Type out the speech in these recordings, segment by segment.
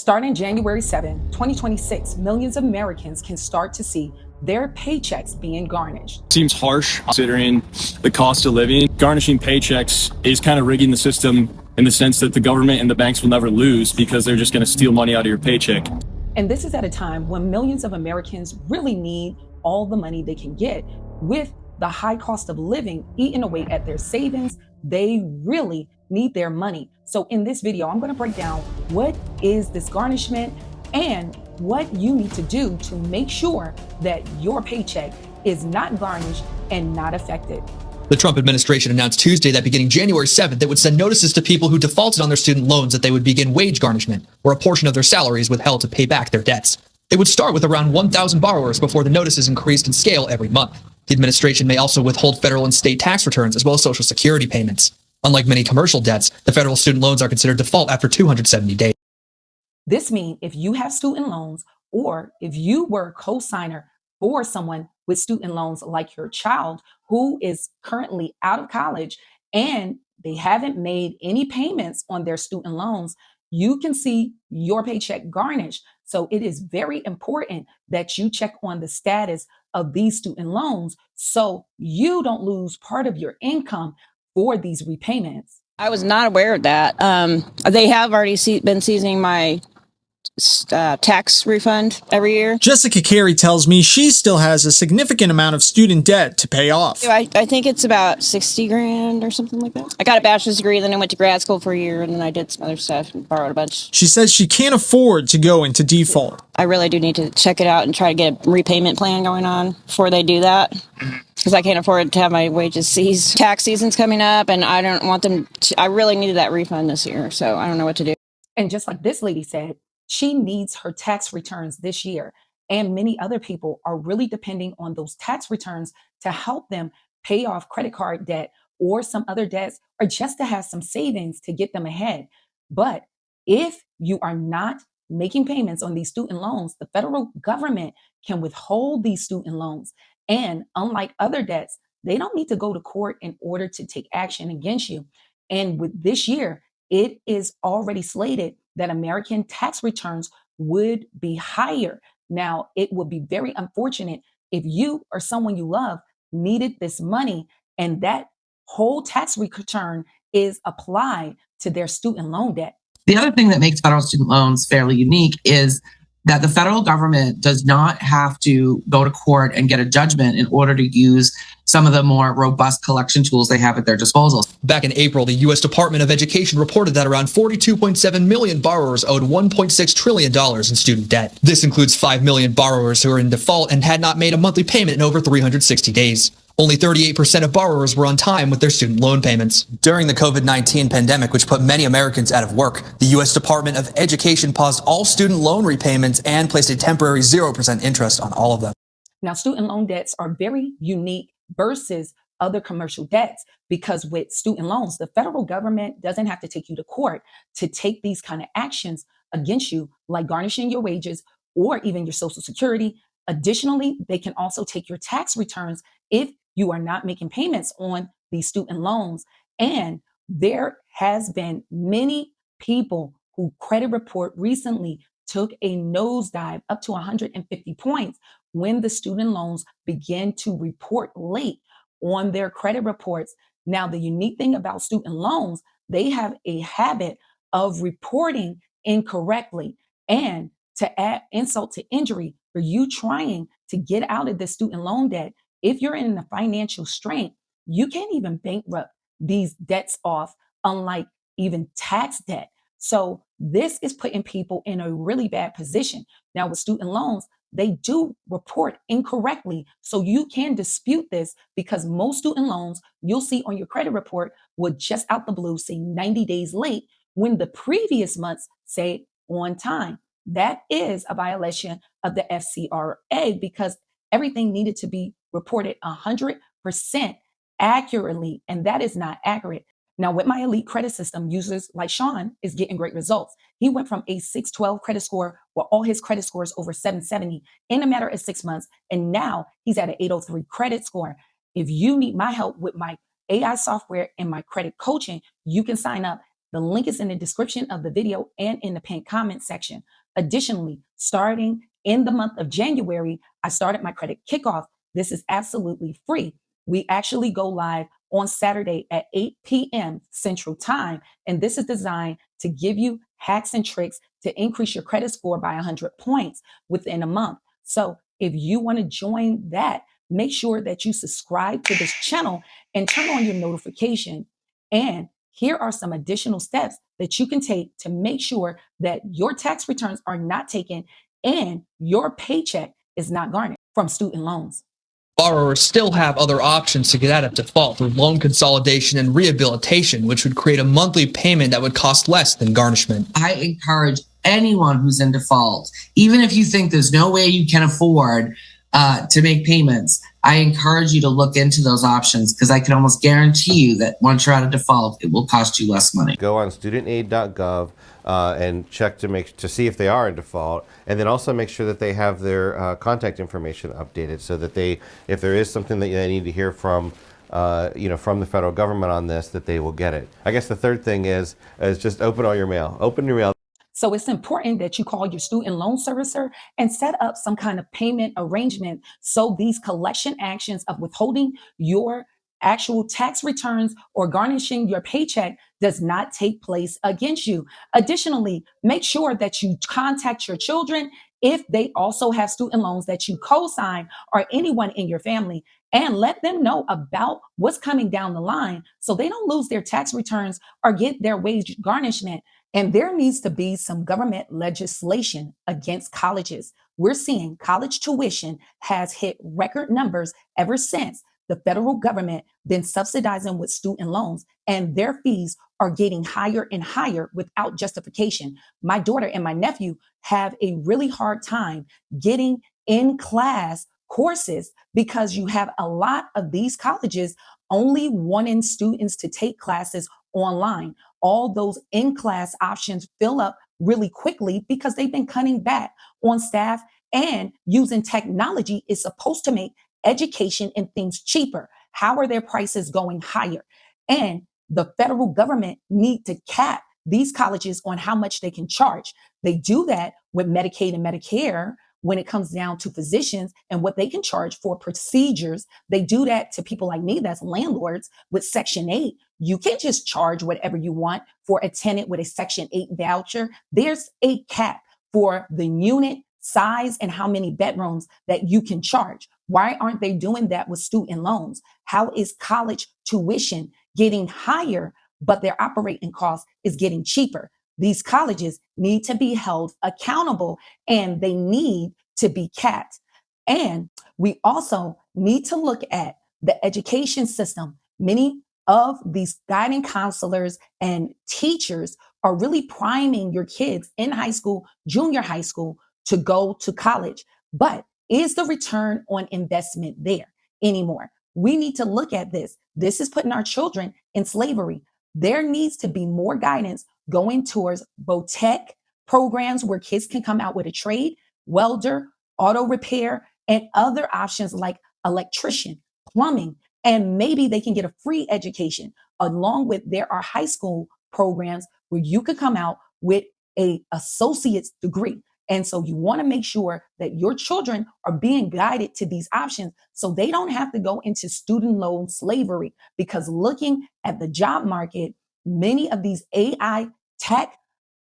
Starting January 7, 2026, millions of Americans can start to see their paychecks being garnished. Seems harsh considering the cost of living. Garnishing paychecks is kind of rigging the system in the sense that the government and the banks will never lose because they're just going to steal money out of your paycheck. And this is at a time when millions of Americans really need all the money they can get. With the high cost of living eating away at their savings, they really need their money. So in this video, I'm going to break down what is this garnishment and what you need to do to make sure that your paycheck is not garnished and not affected. The Trump administration announced Tuesday that beginning January 7th, it would send notices to people who defaulted on their student loans that they would begin wage garnishment, where a portion of their salaries withheld to pay back their debts. It would start with around 1,000 borrowers before the notices increased in scale every month. The administration may also withhold federal and state tax returns as well as Social Security payments. Unlike many commercial debts, the federal student loans are considered default after 270 days. This means if you have student loans or if you were a co-signer for someone with student loans like your child who is currently out of college and they haven't made any payments on their student loans, you can see your paycheck garnished. So it is very important that you check on the status of these student loans so you don't lose part of your income for these repayments. I was not aware of that. They have already been seizing my tax refund every year. Jessica Carey tells me she still has a significant amount of student debt to pay off. I think it's about 60 grand or something like that. I got a bachelor's degree, then I went to grad school for a year, and then I did some other stuff and borrowed a bunch. She says she can't afford to go into default. I really do need to check it out and try to get a repayment plan going on before they do that, because I can't afford to have my wages seized. Tax season's coming up, and I don't want them to, I really needed that refund this year, so I don't know what to do. And just like this lady said, she needs her tax returns this year. And many other people are really depending on those tax returns to help them pay off credit card debt or some other debts, or just to have some savings to get them ahead. But if you are not making payments on these student loans, the federal government can withhold these student loans. And unlike other debts, they don't need to go to court in order to take action against you. And with this year, it is already slated that American tax returns would be higher. Now, it would be very unfortunate if you or someone you love needed this money and that whole tax return is applied to their student loan debt. The other thing that makes federal student loans fairly unique is that the federal government does not have to go to court and get a judgment in order to use some of the more robust collection tools they have at their disposal. Back in April, the U.S. Department of Education reported that around 42.7 million borrowers owed $1.6 trillion in student debt. This includes 5 million borrowers who are in default and had not made a monthly payment in over 360 days. Only 38% of borrowers were on time with their student loan payments. During the COVID-19 pandemic, which put many Americans out of work, the U.S. Department of Education paused all student loan repayments and placed a temporary 0% interest on all of them. Now, student loan debts are very unique versus other commercial debts because with student loans, the federal government doesn't have to take you to court to take these kind of actions against you, like garnishing your wages or even your Social Security. Additionally, they can also take your tax returns if you are not making payments on these student loans. And there has been many people who credit report recently took a nosedive up to 150 points when the student loans began to report late on their credit reports. Now, the unique thing about student loans, they have a habit of reporting incorrectly. And to add insult to injury, for you trying to get out of this student loan debt, if you're in a financial strain, you can't even bankrupt these debts off, unlike even tax debt. So this is putting people in a really bad position. Now with student loans, they do report incorrectly. So you can dispute this because most student loans you'll see on your credit report will just out the blue say 90 days late when the previous months say on time. That is a violation of the FCRA because everything needed to be reported 100% accurately, and that is not accurate. Now, with my elite credit system, users like Sean is getting great results. He went from a 612 credit score with all his credit scores over 770 in a matter of 6 months, and now he's at an 803 credit score. If you need my help with my AI software and my credit coaching, you can sign up The link is in the description of the video and in the pinned comment section. Additionally, starting in the month of January, I started my credit kickoff. This is absolutely free. We actually go live on Saturday at 8 p.m. Central Time, and this is designed to give you hacks and tricks to increase your credit score by 100 points within a month. So if you want to join that, make sure that you subscribe to this channel and turn on your notification. And here are some additional steps that you can take to make sure that your tax returns are not taken and your paycheck is not garnished from student loans. Borrowers still have other options to get out of default through loan consolidation and rehabilitation, which would create a monthly payment that would cost less than garnishment. I encourage anyone who's in default, even if you think there's no way you can afford to make payments, I encourage you to look into those options, because I can almost guarantee you that once you're out of default, it will cost you less money. Go on studentaid.gov and check to see if they are in default, and then also make sure that they have their contact information updated, so that if there is something that they need to hear from from the federal government on this, that they will get it. I guess the third thing is just open all your mail. Open your mail. So it's important that you call your student loan servicer and set up some kind of payment arrangement so these collection actions of withholding your actual tax returns or garnishing your paycheck does not take place against you. Additionally, make sure that you contact your children if they also have student loans that you co-sign, or anyone in your family, and let them know about what's coming down the line so they don't lose their tax returns or get their wage garnishment. And there needs to be some government legislation against colleges. We're seeing college tuition has hit record numbers ever since the federal government been subsidizing with student loans, and their fees are getting higher and higher without justification. My daughter and my nephew have a really hard time getting in class courses because you have a lot of these colleges only wanting students to take classes online. All those in-class options fill up really quickly because they've been cutting back on staff, and using technology is supposed to make education and things cheaper. How are their prices going higher? And the federal government need to cap these colleges on how much they can charge. They do that with Medicaid and Medicare when it comes down to physicians and what they can charge for procedures. They do that to people like me, that's landlords, with Section 8. You can't just charge whatever you want for a tenant with a Section 8 voucher. There's a cap for the unit size and how many bedrooms that you can charge. Why aren't they doing that with student loans? How is college tuition getting higher, but their operating cost is getting cheaper? These colleges need to be held accountable, and they need to be capped. And we also need to look at the education system. Many of these guiding counselors and teachers are really priming your kids in high school, junior high school, to go to college. But is the return on investment there anymore? We need to look at this. This is putting our children in slavery. There needs to be more guidance going towards BOTEC programs where kids can come out with a trade, welder, auto repair, and other options like electrician, plumbing, and maybe they can get a free education. Along with, there are high school programs where you could come out with an associate's degree. And so you want to make sure that your children are being guided to these options so they don't have to go into student loan slavery. Because looking at the job market, many of these AI tech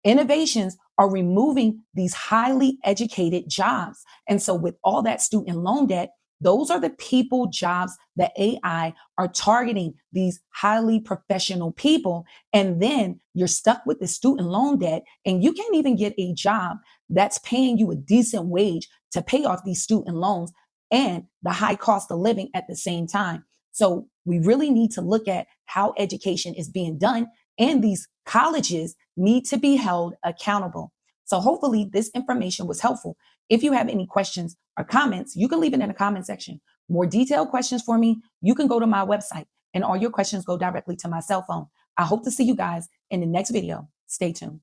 innovations are removing these highly educated jobs. And so with all that student loan debt, those are the people jobs that AI are targeting, these highly professional people. And then you're stuck with the student loan debt, and you can't even get a job that's paying you a decent wage to pay off these student loans and the high cost of living at the same time. So we really need to look at how education is being done, and these colleges need to be held accountable. So hopefully this information was helpful. If you have any questions or comments, you can leave it in the comment section. More detailed questions for me, you can go to my website, and all your questions go directly to my cell phone. I hope to see you guys in the next video. Stay tuned.